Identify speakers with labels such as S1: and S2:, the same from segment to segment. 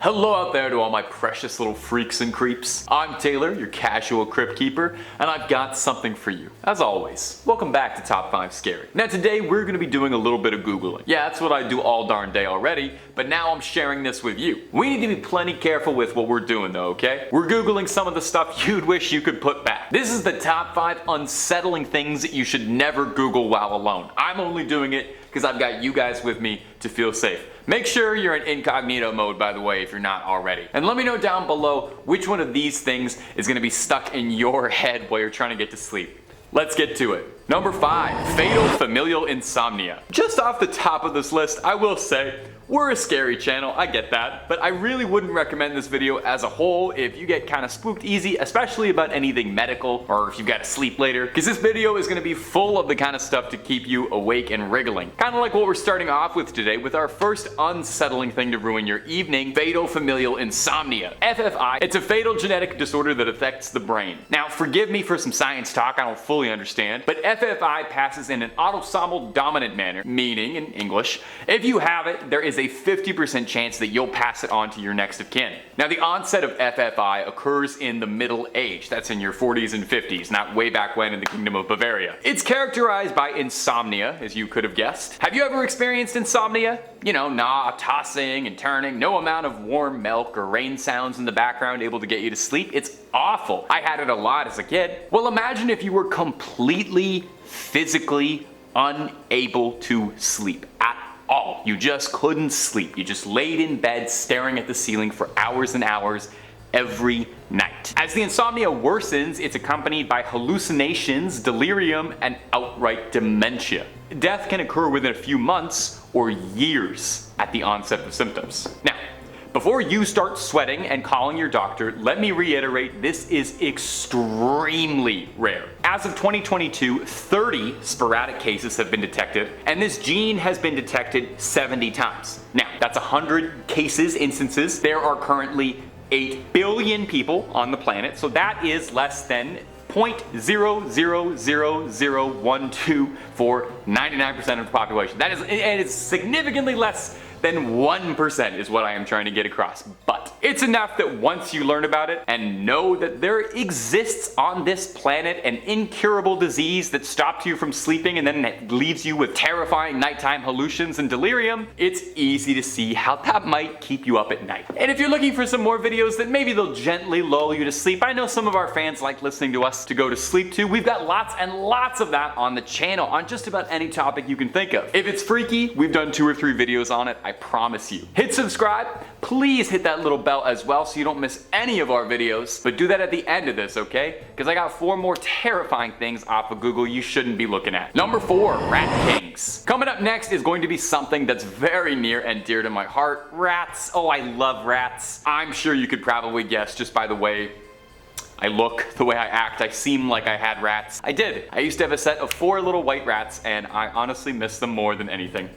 S1: Hello out there to all my precious little freaks and creeps. I'm Taylor, your casual crypt keeper, and I've got something for you. As always, welcome back to Top 5 Scary. Now today we're going to be doing a little bit of Googling. Yeah, that's what I do all darn day already, but now I'm sharing this with you. We need to be plenty careful with what we're doing though, okay? We're Googling some of the stuff you'd wish you could put back. This is the top 5 unsettling things that you should never Google while alone. I'm only doing it because I've got you guys with me to feel safe. Make sure you're in incognito mode, by the way, if you're not already. And let me know down below which one of these things is going to be stuck in your head while you're trying to get to sleep. Let's get to it. Number 5, fatal familial insomnia. Just off the top of this list, I will say, we're a scary channel, I get that, but I really wouldn't recommend this video as a whole if you get kind of spooked easy, especially about anything medical or if you've got to sleep later, because this video is going to be full of the kind of stuff to keep you awake and wriggling. Kind of like what we're starting off with today with our first unsettling thing to ruin your evening, fatal familial insomnia. FFI, it's a fatal genetic disorder that affects the brain. Now, forgive me for some science talk I don't fully understand, but FFI passes in an autosomal dominant manner, meaning in English, if you have it, there is a 50% chance that you'll pass it on to your next of kin. Now, the onset of FFI occurs in the middle age. That's in your 40s and 50s, not way back when in the Kingdom of Bavaria. It's characterized by insomnia, as you could have guessed. Have you ever experienced insomnia? You know, tossing and turning, no amount of warm milk or rain sounds in the background able to get you to sleep. It's awful. I had it a lot as a kid. Well, imagine if you were completely physically unable to sleep at all. You just couldn't sleep. You just laid in bed staring at the ceiling for hours and hours every night. As the insomnia worsens, it's accompanied by hallucinations, delirium, and outright dementia. Death can occur within a few months or years at the onset of symptoms. Now, before you start sweating and calling your doctor, let me reiterate, this is extremely rare. As of 2022, 30 sporadic cases have been detected, and this gene has been detected 70 times. Now, that's 100 instances. There are currently 8 billion people on the planet, so that is less than 0.000012 for 99% of the population. That is, and it's significantly less than 1% is what I am trying to get across. But it's enough that once you learn about it and know that there exists on this planet an incurable disease that stops you from sleeping and then it leaves you with terrifying nighttime hallucinations and delirium, it's easy to see how that might keep you up at night. And if you're looking for some more videos that maybe they'll gently lull you to sleep, I know some of our fans like listening to us to go to sleep to. We've got lots and lots of that on the channel on just about any topic you can think of. If it's freaky, we've done 2 or 3 videos on it, I promise you. Hit subscribe, please hit that little bell as well so you don't miss any of our videos, but do that at the end of this, okay? Because I got 4 more terrifying things off of Google you shouldn't be looking at. Number 4, rat kings. Coming up next is going to be something that's very near and dear to my heart. Rats. Oh, I love rats. I'm sure you could probably guess just by the way I look, the way I act, I seem like I had rats. I did. I used to have a set of 4 little white rats, and I honestly miss them more than anything.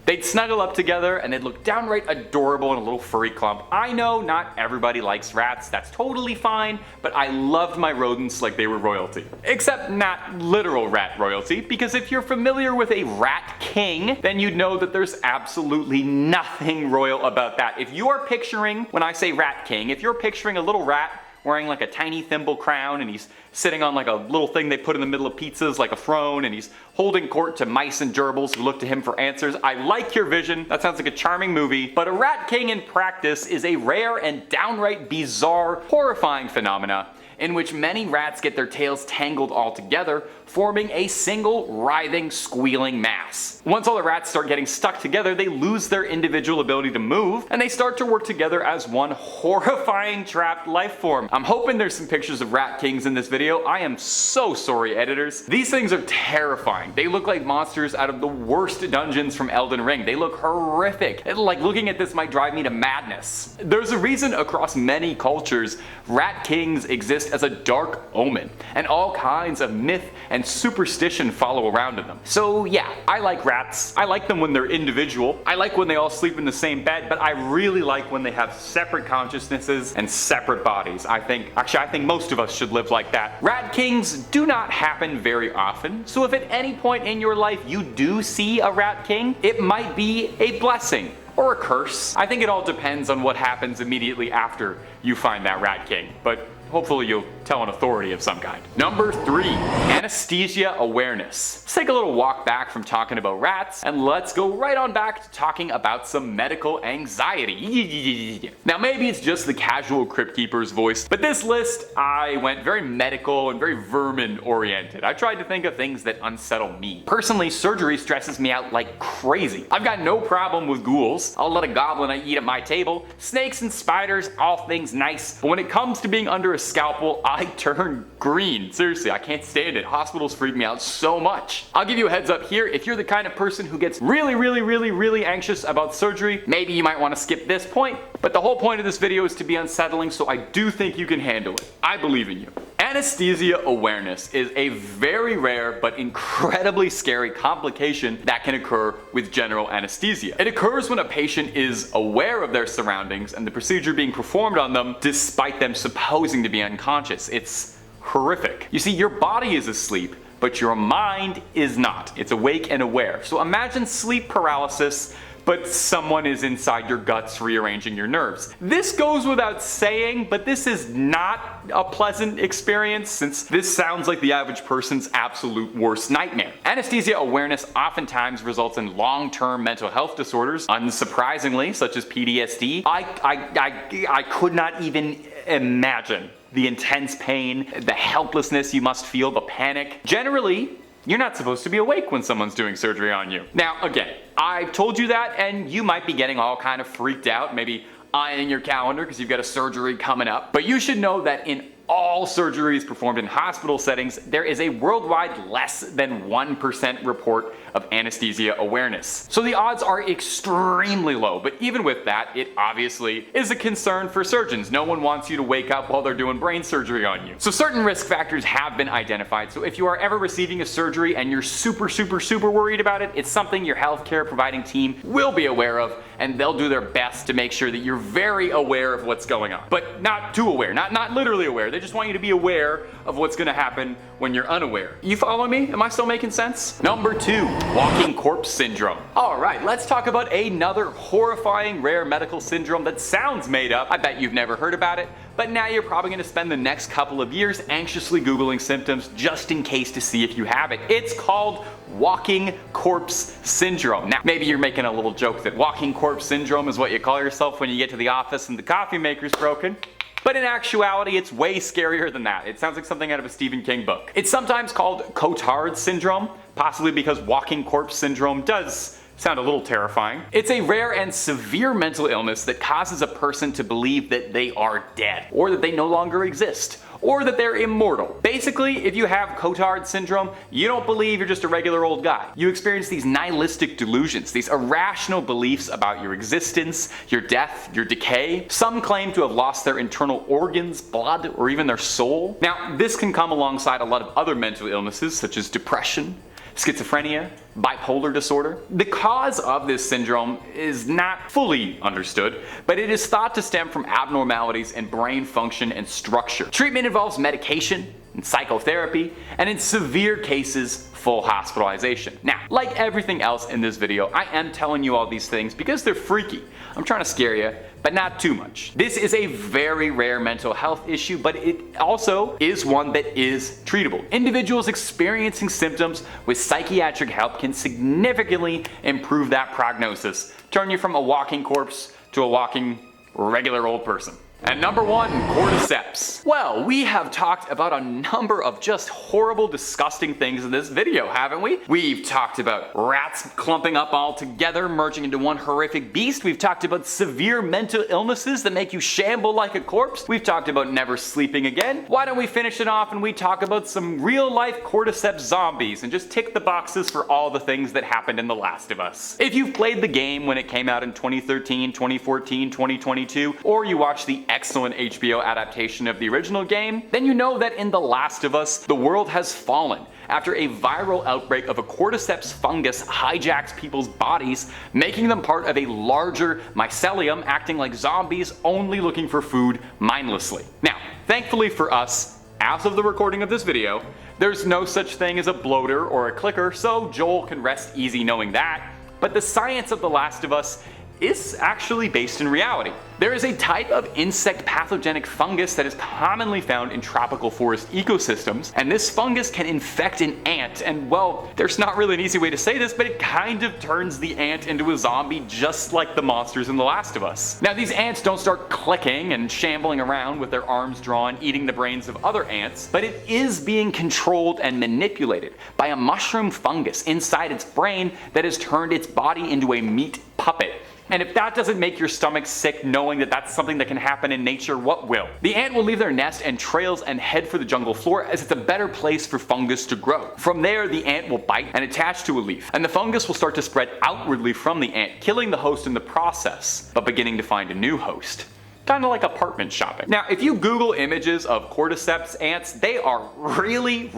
S1: They'd snuggle up together and they'd look downright adorable in a little furry clump. I know not everybody likes rats, that's totally fine, but I loved my rodents like they were royalty. Except not literal rat royalty, because if you're familiar with a rat king, then you'd know that there's absolutely nothing royal about that. If you are picturing, when I say rat king, if you're picturing a little rat wearing like a tiny thimble crown and he's sitting on like a little thing they put in the middle of pizzas like a throne and he's holding court to mice and gerbils who look to him for answers. I like your vision. That sounds like a charming movie, but a rat king in practice is a rare and downright bizarre, horrifying phenomena in which many rats get their tails tangled all together, forming a single writhing, squealing mass. Once all the rats start getting stuck together, they lose their individual ability to move, and they start to work together as one horrifying trapped life form. I'm hoping there's some pictures of rat kings in this video. I am so sorry, editors. These things are terrifying. They look like monsters out of the worst dungeons from Elden Ring. They look horrific. Like, looking at this might drive me to madness. There's a reason across many cultures rat kings exist as a dark omen, and all kinds of myth and superstition follow around in them. So yeah, I like rats. I like them when they're individual. I like when they all sleep in the same bed, but I really like when they have separate consciousnesses and separate bodies. I think most of us should live like that. Rat kings do not happen very often, so if at any point in your life you do see a rat king, it might be a blessing. or a curse. I think it all depends on what happens immediately after you find that rat king, but hopefully you'll tell an authority of some kind. Number 3, anesthesia awareness. Let's take a little walk back from talking about rats and let's go right on back to talking about some medical anxiety. Now maybe it's just the casual crypt keeper's voice, but this list I went very medical and very vermin oriented. I tried to think of things that unsettle me. Personally, surgery stresses me out like crazy. I've got no problem with ghouls. I'll let a goblin I eat at my table. Snakes and spiders, all things nice. But when it comes to being under a scalpel, I turn green. Seriously, I can't stand it. Hospitals freak me out so much. I'll give you a heads up here. If you're the kind of person who gets really anxious about surgery, maybe you might want to skip this point. But the whole point of this video is to be unsettling, so I do think you can handle it. I believe in you. Anesthesia awareness is a very rare but incredibly scary complication that can occur with general anesthesia. It occurs when a patient is aware of their surroundings and the procedure being performed on them despite them supposing to be unconscious. It's horrific. You see, your body is asleep, but your mind is not. It's awake and aware. So imagine sleep paralysis, but someone is inside your guts rearranging your nerves. This goes without saying, but this is not a pleasant experience since this sounds like the average person's absolute worst nightmare. Anesthesia awareness oftentimes results in long-term mental health disorders, unsurprisingly, such as PTSD. I could not even imagine the intense pain, the helplessness you must feel, the panic. Generally, you're not supposed to be awake when someone's doing surgery on you. Now, again, I've told you that and you might be getting all kind of freaked out, maybe eyeing your calendar because you've got a surgery coming up. But you should know that in all surgeries performed in hospital settings, there is a worldwide less than 1% report of anesthesia awareness. So the odds are extremely low, but even with that, it obviously is a concern for surgeons. No one wants you to wake up while they're doing brain surgery on you. So certain risk factors have been identified, so if you are ever receiving a surgery and you're super worried about it, it's something your healthcare providing team will be aware of, and they'll do their best to make sure that you're very aware of what's going on. But not too aware, not literally aware. They just want you to be aware of what's gonna happen when you're unaware. You follow me? Am I still making sense? Number 2, walking corpse syndrome. Alright, let's talk about another horrifying rare medical syndrome that sounds made up. I bet you've never heard about it, but now you're probably gonna spend the next couple of years anxiously Googling symptoms just in case to see if you have it. It's called walking corpse syndrome. Now, maybe you're making a little joke that walking corpse syndrome is what you call yourself when you get to the office and the coffee maker's broken. But in actuality, it's way scarier than that. It sounds like something out of a Stephen King book. It's sometimes called Cotard syndrome, possibly because walking corpse syndrome does sound a little terrifying. It's a rare and severe mental illness that causes a person to believe that they are dead, or that they no longer exist, or that they're immortal. Basically, if you have Cotard syndrome, you don't believe you're just a regular old guy. You experience these nihilistic delusions, these irrational beliefs about your existence, your death, your decay. Some claim to have lost their internal organs, blood, or even their soul. Now, this can come alongside a lot of other mental illnesses such as depression, schizophrenia, bipolar disorder. The cause of this syndrome is not fully understood, but it is thought to stem from abnormalities in brain function and structure. Treatment involves medication and psychotherapy, and in severe cases, full hospitalization. Now, like everything else in this video, I am telling you all these things because they're freaky. I'm trying to scare you, but not too much. This is a very rare mental health issue, but it also is one that is treatable. Individuals experiencing symptoms with psychiatric help can significantly improve that prognosis, turn you from a walking corpse to a walking regular old person. And number 1, cordyceps. Well, we have talked about a number of just horrible, disgusting things in this video, haven't we? We've talked about rats clumping up all together, merging into one horrific beast. We've talked about severe mental illnesses that make you shamble like a corpse. We've talked about never sleeping again. Why don't we finish it off and we talk about some real-life cordyceps zombies and just tick the boxes for all the things that happened in The Last of Us. If you've played the game when it came out in 2013, 2014, 2022, or you watched the excellent HBO adaptation of the original game, then you know that in The Last of Us, the world has fallen after a viral outbreak of a cordyceps fungus hijacks people's bodies, making them part of a larger mycelium, acting like zombies only looking for food mindlessly. Now, thankfully for us, as of the recording of this video, there's no such thing as a bloater or a clicker, so Joel can rest easy knowing that. But the science of The Last of Us is actually based in reality. There is a type of insect pathogenic fungus that is commonly found in tropical forest ecosystems, and this fungus can infect an ant, and well, there's not really an easy way to say this, but it kind of turns the ant into a zombie just like the monsters in The Last of Us. Now these ants don't start clicking and shambling around with their arms drawn, eating the brains of other ants, but it is being controlled and manipulated by a mushroom fungus inside its brain that has turned its body into a meat puppet. And if that doesn't make your stomach sick knowing that that's something that can happen in nature, what will? The ant will leave their nest and trails and head for the jungle floor as it's a better place for fungus to grow. From there, the ant will bite and attach to a leaf, and the fungus will start to spread outwardly from the ant, killing the host in the process, but beginning to find a new host. Kinda like apartment shopping. Now, if you Google images of Cordycep ants, they are really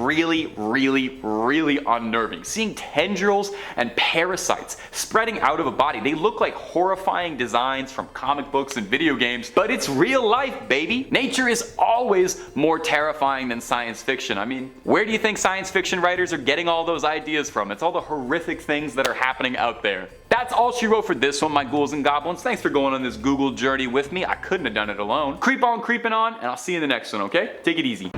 S1: unnerving. Seeing tendrils and parasites spreading out of a body, they look like horrifying designs from comic books and video games, but it's real life, baby. Nature is always more terrifying than science fiction. I mean, where do you think science fiction writers are getting all those ideas from? It's all the horrific things that are happening out there. That's all she wrote for this one, my ghouls and goblins. Thanks for going on this Google journey with me. I couldn't have done it alone. Creep on creeping on, and I'll see you in the next one, okay? Take it easy.